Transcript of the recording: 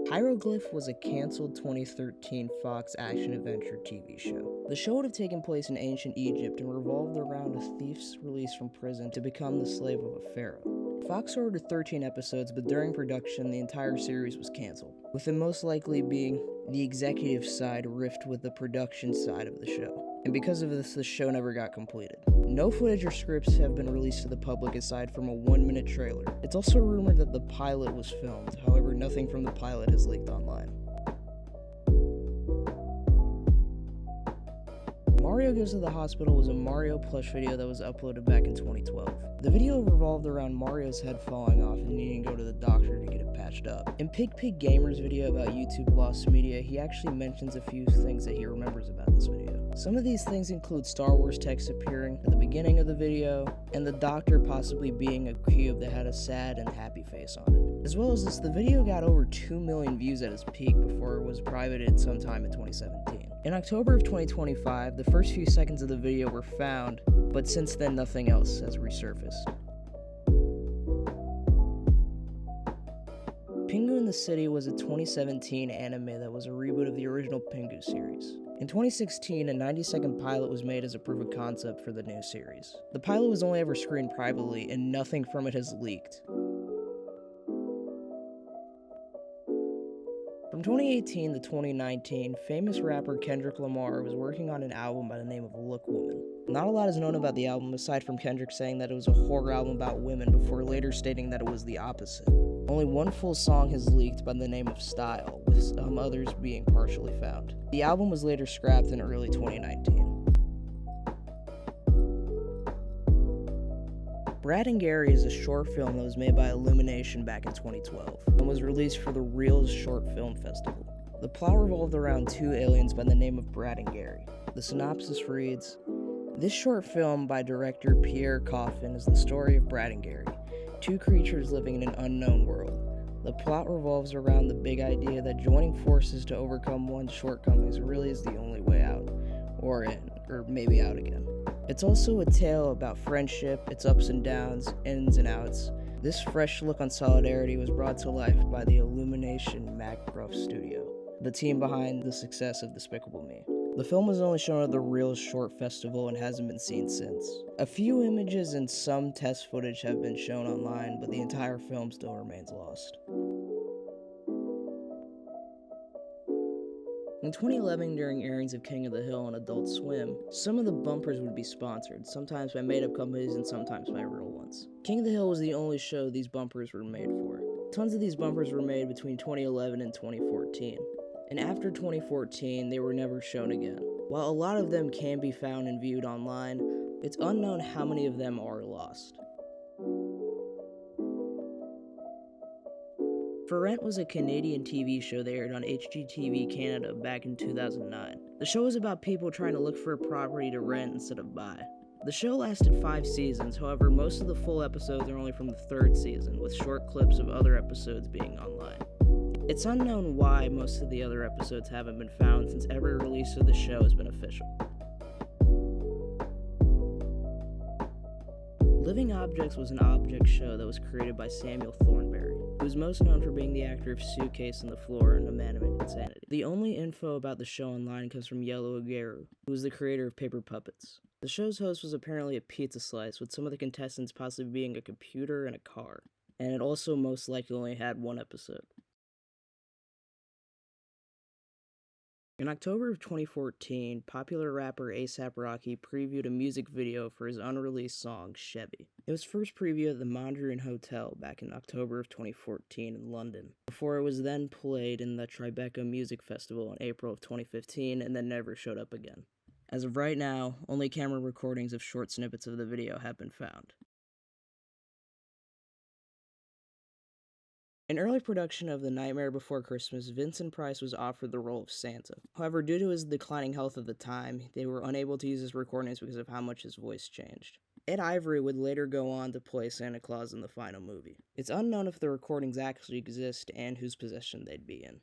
Hieroglyph was a canceled 2013 Fox action-adventure TV show. The show would have taken place in ancient Egypt and revolved around a thief's release from prison to become the slave of a pharaoh. Fox ordered 13 episodes, but during production, the entire series was canceled, with it most likely being the executive side rift with the production side of the show. And because of this, the show never got completed. No footage or scripts have been released to the public aside from a 1-minute trailer. It's also rumored that the pilot was filmed, however, nothing from the pilot has leaked online. Mario Goes to the Hospital was a Mario plush video that was uploaded back in 2012. The video revolved around Mario's head falling off and needing to go to the doctor to get it patched up. In Pig Gamer's video about YouTube lost media, he actually mentions a few things that he remembers about this video. Some of these things include Star Wars text appearing at the beginning of the video, and the doctor possibly being a cube that had a sad and happy face on it. As well as this, the video got over 2 million views at its peak before it was privated sometime in 2017. In October of 2025, the first few seconds of the video were found, but since then nothing else has resurfaced. Pingu in the City was a 2017 anime that was a reboot of the original Pingu series. In 2016, a 90-second pilot was made as a proof of concept for the new series. The pilot was only ever screened privately, and nothing from it has leaked. From 2018 to 2019, famous rapper Kendrick Lamar was working on an album by the name of Look Woman. Not a lot is known about the album aside from Kendrick saying that it was a horror album about women before later stating that it was the opposite. Only one full song has leaked by the name of Style, with some others being partially found. The album was later scrapped in early 2019. Brad and Gary is a short film that was made by Illumination back in 2012 and was released for the Reels Short Film Festival. The plot revolved around two aliens by the name of Brad and Gary. The synopsis reads, "This short film by director Pierre Coffin is the story of Brad and Gary, two creatures living in an unknown world. The plot revolves around the big idea that joining forces to overcome one's shortcomings really is the only way out, or in, or maybe out again. It's also a tale about friendship, its ups and downs, ins and outs. This fresh look on solidarity was brought to life by the Illumination Macroft Studio, the team behind the success of Despicable Me. The film was only shown at the Reels Short Festival and hasn't been seen since. A few images and some test footage have been shown online, but the entire film still remains lost." In 2011, during airings of King of the Hill on Adult Swim, some of the bumpers would be sponsored, sometimes by made-up companies and sometimes by real ones. King of the Hill was the only show these bumpers were made for. Tons of these bumpers were made between 2011 and 2014, and after 2014, they were never shown again. While a lot of them can be found and viewed online, it's unknown how many of them are lost. For Rent was a Canadian TV show that aired on HGTV Canada back in 2009. The show was about people trying to look for a property to rent instead of buy. The show lasted 5 seasons, however, most of the full episodes are only from the 3rd season, with short clips of other episodes being online. It's unknown why most of the other episodes haven't been found since every release of the show has been official. Living Objects was an object show that was created by Samuel Thornberry, who is most known for being the actor of Suitcase on the Floor and A Man of Insanity. The only info about the show online comes from Yellow Aguirre, who was the creator of Paper Puppets. The show's host was apparently a pizza slice, with some of the contestants possibly being a computer and a car, and it also most likely only had 1 episode. In October of 2014, popular rapper A$AP Rocky previewed a music video for his unreleased song, Chevy. It was first previewed at the Mondrian Hotel back in October of 2014 in London, before it was then played in the Tribeca Music Festival in April of 2015 and then never showed up again. As of right now, only camera recordings of short snippets of the video have been found. In early production of The Nightmare Before Christmas, Vincent Price was offered the role of Santa. However, due to his declining health at the time, they were unable to use his recordings because of how much his voice changed. Ed Ivory would later go on to play Santa Claus in the final movie. It's unknown if the recordings actually exist and whose possession they'd be in.